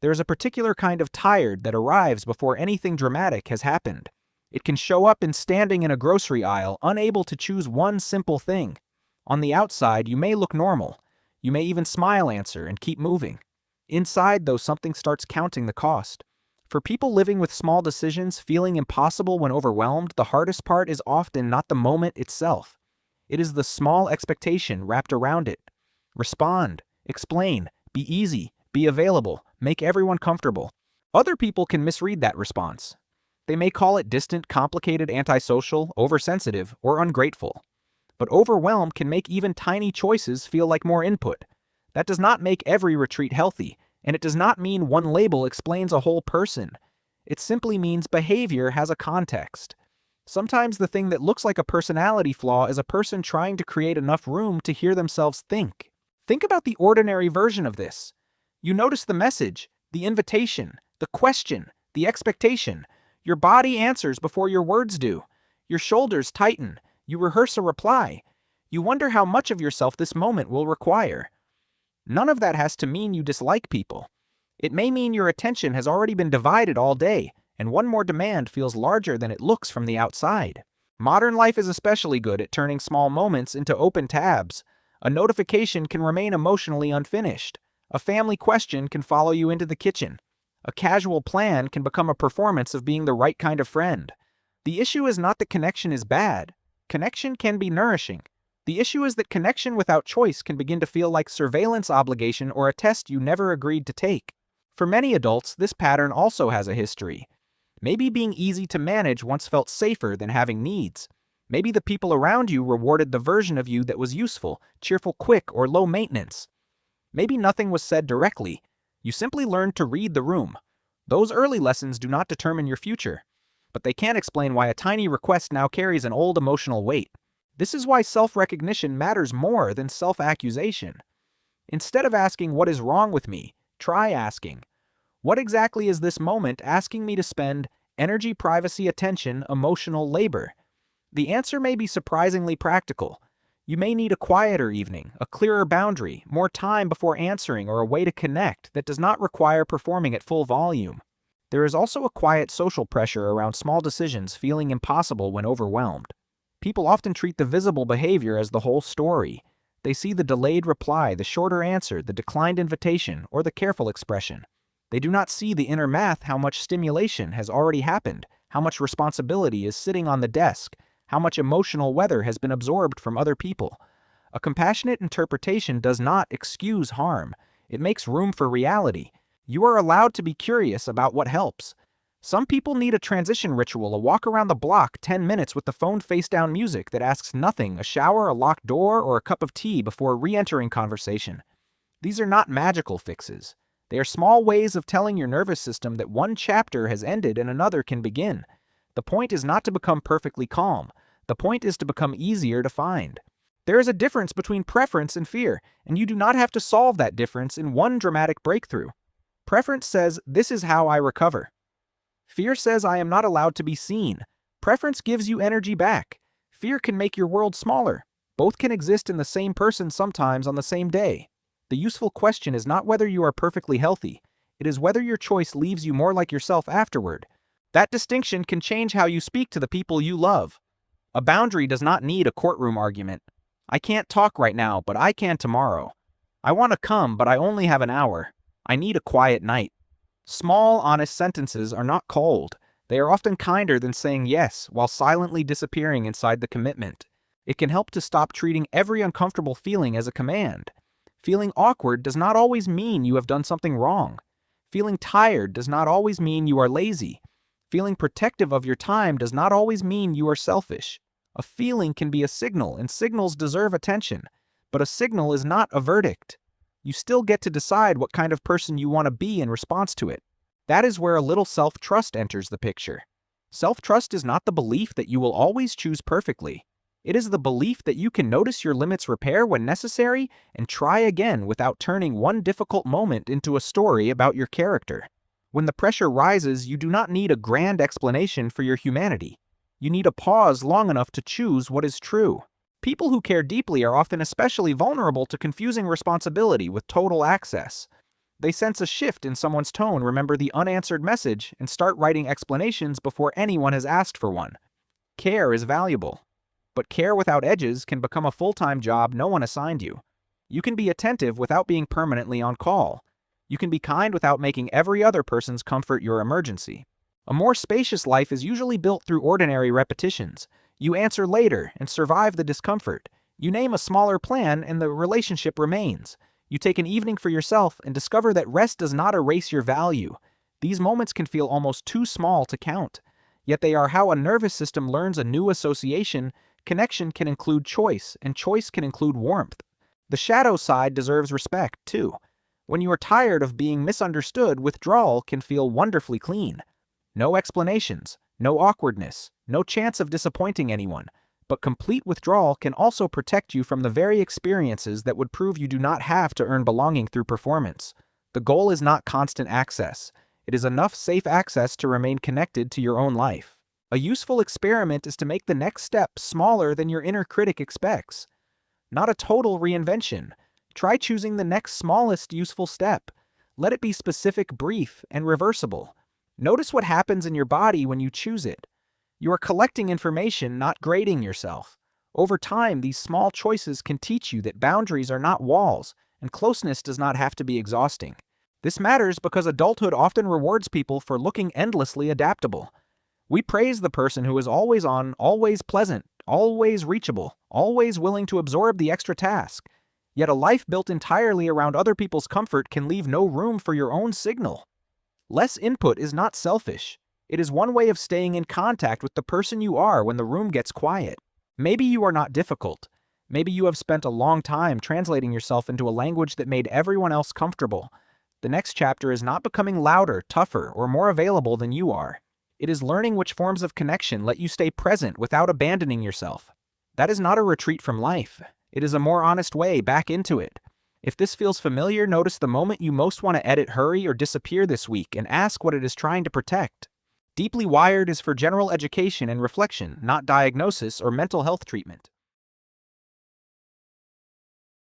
There is a particular kind of tired that arrives before anything dramatic has happened. It can show up in standing in a grocery aisle, unable to choose one simple thing. On the outside, you may look normal. You may even smile, answer, and keep moving. Inside, though, something starts counting the cost. For people living with small decisions, feeling impossible when overwhelmed, the hardest part is often not the moment itself. It is the small expectation wrapped around it. Respond, explain, be easy, be available, make everyone comfortable. Other people can misread that response. They may call it distant, complicated, antisocial, oversensitive, or ungrateful. But overwhelm can make even tiny choices feel like more input. That does not make every retreat healthy, and it does not mean one label explains a whole person. It simply means behavior has a context. Sometimes the thing that looks like a personality flaw is a person trying to create enough room to hear themselves think. Think about the ordinary version of this. You notice the message, the invitation, the question, the expectation. Your body answers before your words do. Your shoulders tighten. You rehearse a reply. You wonder how much of yourself this moment will require. None of that has to mean you dislike people. It may mean your attention has already been divided all day, and one more demand feels larger than it looks from the outside. Modern life is especially good at turning small moments into open tabs. A notification can remain emotionally unfinished. A family question can follow you into the kitchen. A casual plan can become a performance of being the right kind of friend. The issue is not that connection is bad. Connection can be nourishing. The issue is that connection without choice can begin to feel like surveillance obligation or a test you never agreed to take. For many adults, this pattern also has a history. Maybe being easy to manage once felt safer than having needs. Maybe the people around you rewarded the version of you that was useful, cheerful, quick, or low maintenance. Maybe nothing was said directly. You simply learned to read the room. Those early lessons do not determine your future, but they can explain why a tiny request now carries an old emotional weight. This is why self-recognition matters more than self-accusation. Instead of asking, "What is wrong with me?" try asking, "What exactly is this moment asking me to spend energy, privacy, attention, emotional labor?" The answer may be surprisingly practical. You may need a quieter evening, a clearer boundary, more time before answering, or a way to connect that does not require performing at full volume. There is also a quiet social pressure around small decisions feeling impossible when overwhelmed. People often treat the visible behavior as the whole story. They see the delayed reply, the shorter answer, the declined invitation, or the careful expression. They do not see the inner math, how much stimulation has already happened, how much responsibility is sitting on the desk, how much emotional weather has been absorbed from other people. A compassionate interpretation does not excuse harm. It makes room for reality. You are allowed to be curious about what helps. Some people need a transition ritual, a walk around the block, 10 minutes with the phone face-down music that asks nothing, a shower, a locked door, or a cup of tea before re-entering conversation. These are not magical fixes. They are small ways of telling your nervous system that one chapter has ended and another can begin. The point is not to become perfectly calm. The point is to become easier to find. There is a difference between preference and fear, and you do not have to solve that difference in one dramatic breakthrough. Preference says, "This is how I recover." Fear says, "I am not allowed to be seen." Preference gives you energy back. Fear can make your world smaller. Both can exist in the same person sometimes on the same day. The useful question is not whether you are perfectly healthy. It is whether your choice leaves you more like yourself afterward. That distinction can change how you speak to the people you love. A boundary does not need a courtroom argument. "I can't talk right now, but I can tomorrow." "I want to come, but I only have an hour." "I need a quiet night." Small, honest sentences are not cold. They are often kinder than saying yes while silently disappearing inside the commitment. It can help to stop treating every uncomfortable feeling as a command. Feeling awkward does not always mean you have done something wrong. Feeling tired does not always mean you are lazy. Feeling protective of your time does not always mean you are selfish. A feeling can be a signal, and signals deserve attention. But a signal is not a verdict. You still get to decide what kind of person you want to be in response to it. That is where a little self-trust enters the picture. Self-trust is not the belief that you will always choose perfectly. It is the belief that you can notice your limits, repair when necessary, and try again without turning one difficult moment into a story about your character. When the pressure rises, you do not need a grand explanation for your humanity. You need a pause long enough to choose what is true. People who care deeply are often especially vulnerable to confusing responsibility with total access. They sense a shift in someone's tone, remember the unanswered message, and start writing explanations before anyone has asked for one. Care is valuable. But care without edges can become a full-time job no one assigned you. You can be attentive without being permanently on call. You can be kind without making every other person's comfort your emergency. A more spacious life is usually built through ordinary repetitions. You answer later and survive the discomfort. You name a smaller plan and the relationship remains. You take an evening for yourself and discover that rest does not erase your value. These moments can feel almost too small to count. Yet they are how a nervous system learns a new association. Connection can include choice, and choice can include warmth. The shadow side deserves respect, too. When you are tired of being misunderstood, withdrawal can feel wonderfully clean. No explanations, no awkwardness, no chance of disappointing anyone. But complete withdrawal can also protect you from the very experiences that would prove you do not have to earn belonging through performance. The goal is not constant access. It is enough safe access to remain connected to your own life. A useful experiment is to make the next step smaller than your inner critic expects. Not a total reinvention. Try choosing the next smallest useful step. Let it be specific, brief, and reversible. Notice what happens in your body when you choose it. You are collecting information, not grading yourself. Over time, these small choices can teach you that boundaries are not walls, and closeness does not have to be exhausting. This matters because adulthood often rewards people for looking endlessly adaptable. We praise the person who is always on, always pleasant, always reachable, always willing to absorb the extra task. Yet a life built entirely around other people's comfort can leave no room for your own signal. Less input is not selfish. It is one way of staying in contact with the person you are when the room gets quiet. Maybe you are not difficult. Maybe you have spent a long time translating yourself into a language that made everyone else comfortable. The next chapter is not becoming louder, tougher, or more available than you are. It is learning which forms of connection let you stay present without abandoning yourself. That is not a retreat from life. It is a more honest way back into it. If this feels familiar, notice the moment you most want to edit, hurry, or disappear this week and ask what it is trying to protect. Deeply Wired is for general education and reflection, not diagnosis or mental health treatment.